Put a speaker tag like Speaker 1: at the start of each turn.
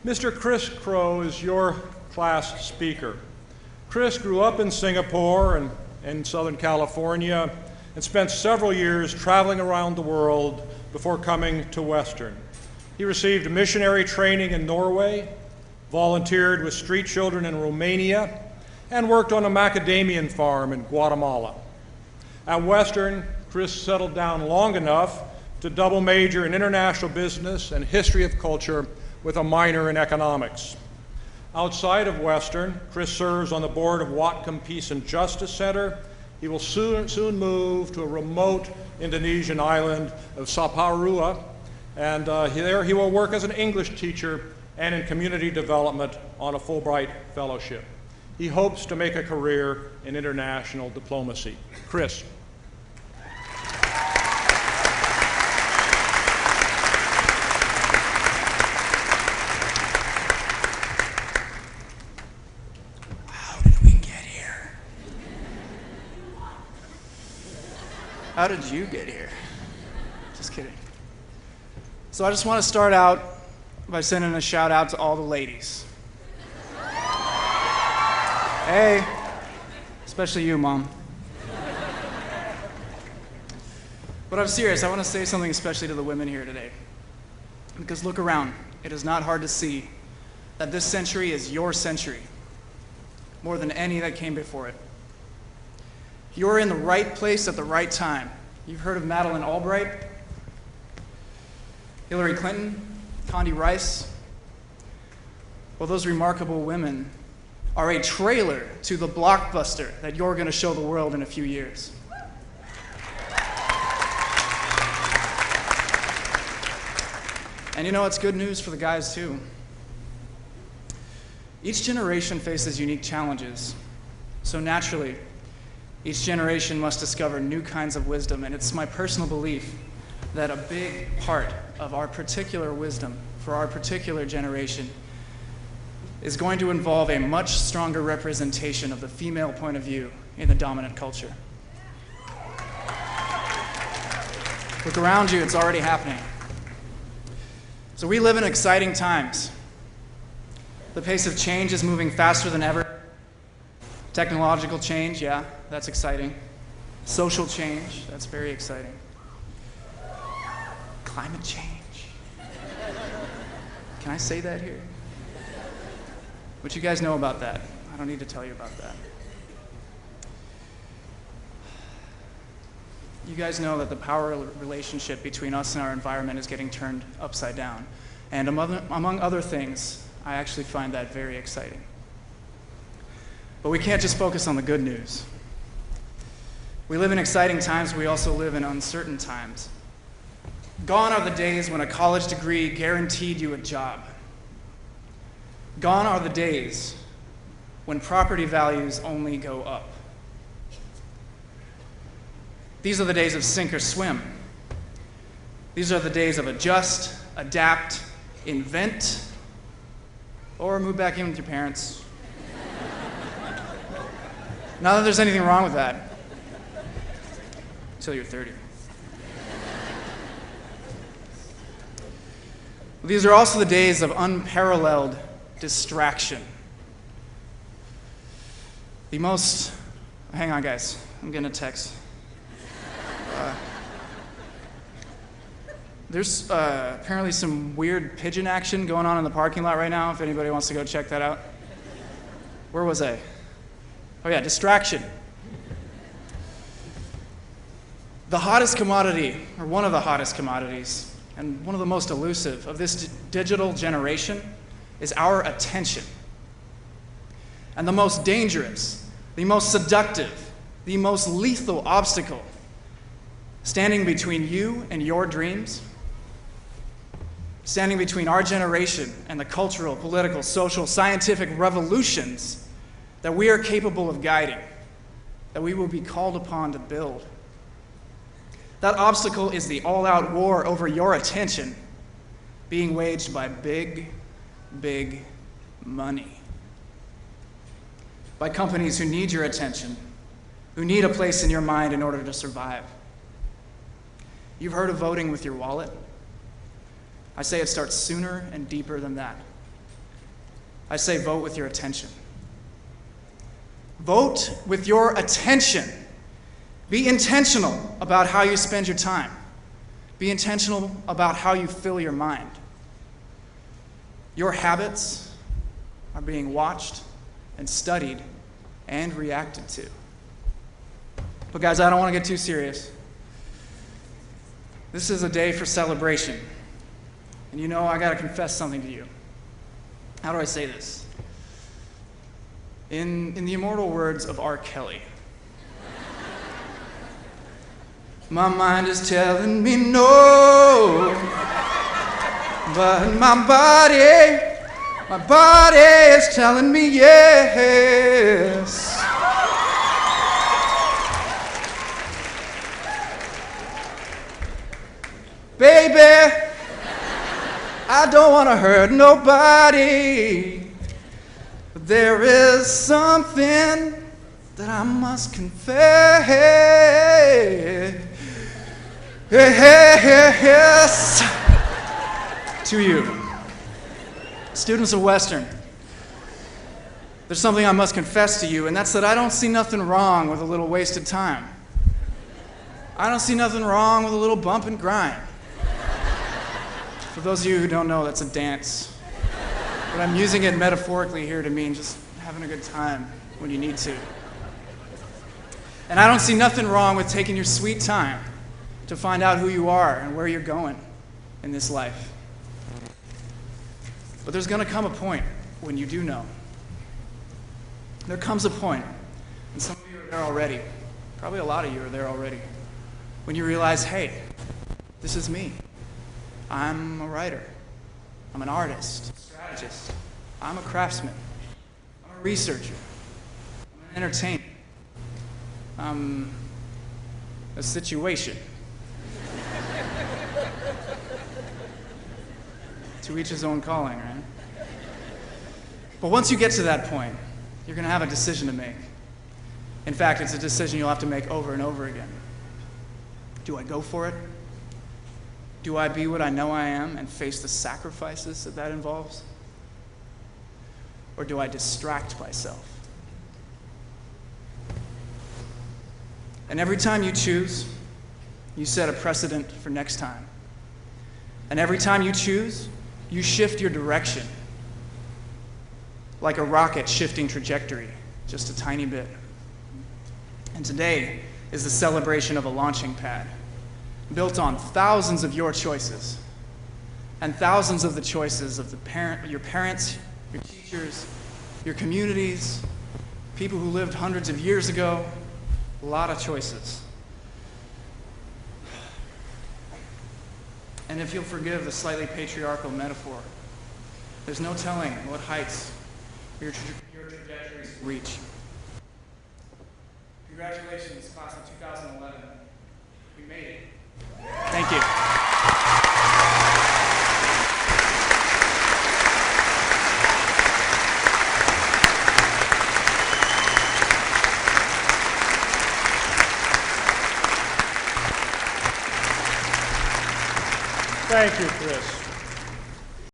Speaker 1: Mr. Chris Crow is your class speaker. Chris grew up in Singapore and in Southern California and spent several years traveling around the world before coming to Western. He received missionary training in Norway, volunteered with street children in Romania, and worked on a macadamia farm in Guatemala. At Western, Chris settled down long enough to double major in international business and history of culture with a minor in economics. Outside of Western, Chris serves on the board of Whatcom Peace and Justice Center. He will soon move to a remote Indonesian island of Saparua, and there he will work as an English teacher and in community development on a Fulbright fellowship. He hopes to make a career in international diplomacy. Chris.
Speaker 2: How did you get here? Just kidding. So I just want to start out by sending a shout out to all the ladies. Hey, especially you, Mom. But I'm serious, I want to say something especially to the women here today. Because look around, it is not hard to see that this century is your century, more than any that came before it. You're in the right place at the right time. You've heard of Madeleine Albright, Hillary Clinton, Condi Rice. Well, those remarkable women are a trailer to the blockbuster that you're going to show the world in a few years. And you know, it's good news for the guys too. Each generation faces unique challenges, so naturally, each generation must discover new kinds of wisdom, and it's my personal belief that a big part of our particular wisdom for our particular generation is going to involve a much stronger representation of the female point of view in the dominant culture. Look around you, it's already happening. So we live in exciting times. The pace of change is moving faster than ever. Technological change, yeah, that's exciting. Social change, that's very exciting. Climate change. Can I say that here? But you guys know about that. I don't need to tell you about that. You guys know that the power relationship between us and our environment is getting turned upside down. And among other things, I actually find that very exciting. But we can't just focus on the good news. We live in exciting times, but we also live in uncertain times. Gone are the days when a college degree guaranteed you a job. Gone are the days when property values only go up. These are the days of sink or swim. These are the days of adjust, adapt, invent, or move back in with your parents. Not that there's anything wrong with that, until you're 30. These are also the days of unparalleled distraction. The most, hang on guys, I'm getting a text. There's apparently some weird pigeon action going on in the parking lot right now, if anybody wants to go check that out. Where was I? Oh yeah, distraction. The hottest commodity, or one of the hottest commodities, and one of the most elusive of this digital generation is our attention. And the most dangerous, the most seductive, the most lethal obstacle standing between you and your dreams, standing between our generation and the cultural, political, social, scientific revolutions that we are capable of guiding, that we will be called upon to build. That obstacle is the all-out war over your attention being waged by big, big money. By companies who need your attention, who need a place in your mind in order to survive. You've heard of voting with your wallet? I say it starts sooner and deeper than that. I say vote with your attention. Vote with your attention. Be intentional about how you spend your time. Be intentional about how you fill your mind. Your habits are being watched and studied and reacted to. But guys, I don't want to get too serious. This is a day for celebration. And you know, I got to confess something to you. How do I say this? In the immortal words of R. Kelly, my mind is telling me no, but my body is telling me yes. Baby, I don't want to hurt nobody, but there is something that I must confess to you. Students of Western, there's something I must confess to you, and that's that I don't see nothing wrong with a little wasted time. I don't see nothing wrong with a little bump and grind. For those of you who don't know, that's a dance. But I'm using it metaphorically here to mean just having a good time when you need to. And I don't see nothing wrong with taking your sweet time to find out who you are and where you're going in this life. But there's going to come a point when you do know. There comes a point, and some of you are there already, probably a lot of you are there already, when you realize, hey, this is me. I'm a writer. I'm an artist, a strategist. I'm a craftsman. I'm a researcher. I'm an entertainer. I'm a situation. To each his own calling, right? But once you get to that point, you're going to have a decision to make. In fact, it's a decision you'll have to make over and over again. Do I go for it? Do I be what I know I am and face the sacrifices that involves? Or do I distract myself? And every time you choose, you set a precedent for next time. And every time you choose, you shift your direction. Like a rocket shifting trajectory, just a tiny bit. And today is the celebration of a launching pad, built on thousands of your choices, and thousands of the choices of your parents, your teachers, your communities, people who lived hundreds of years ago, a lot of choices. And if you'll forgive the slightly patriarchal metaphor, there's no telling what heights your trajectories reach. Congratulations, class of 2011. We made it. Thank you.
Speaker 1: Thank you, Chris.